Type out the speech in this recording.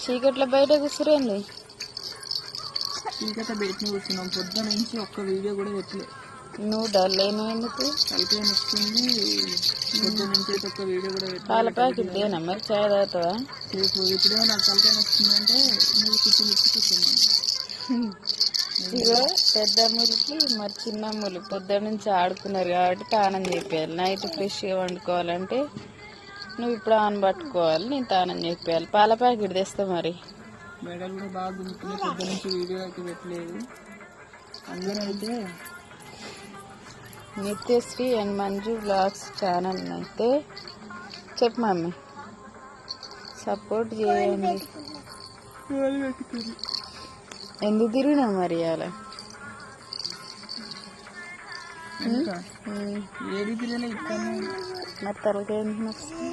చీకట్ల బయట కూర్చురేంది? చీకట్ల బయట కూర్చున్నాం. పొద్దున నుంచి ఒక్క వీడియో కూడా పెట్టలేదు. నువ్వు డల్ అయినా ఎందుకు? తలకాయ నొస్తుంది. పొద్దున నుంచి అయితే ఒక్క వీడియో కూడా పెట్టలేదు. పాల ప్యాకెట్ దేనా మరి? చాయ్ తాగుతావా? రేపు ఇప్పుడే నాకు తలకాయ నొస్తుందంటే నువ్వు కూర్చున్నాను. ఇగో పెద్దమ్మలకి మరి చిన్నమ్మలు పొద్దున్న నుంచి ఆడుకున్నారు కాబట్టి తానం చేయాలి. నైట్ ఫ్రెష్గా వండుకోవాలంటే నువ్వు ఇప్పుడు ఆన్ పట్టుకోవాలి, నేను తానం చేయాలి. పాల ప్యాకెట్ తెస్తా మరి. మెడలు కూడా బాగా గుంటున్నాయి. పొద్దు నుంచి వీడియో అయితే పెట్టలేదు. అందరూ అయితే Nithyasree and Manju vlogs channel అయితే చెప్పు మమ్మీ, సపోర్ట్ చేయండి. ఎందుకు తిరిగినా మరి అలా? ఏది పిల్లలు ఇస్తాను మరి తలకాయ ఎందుకు నొస్తుంది?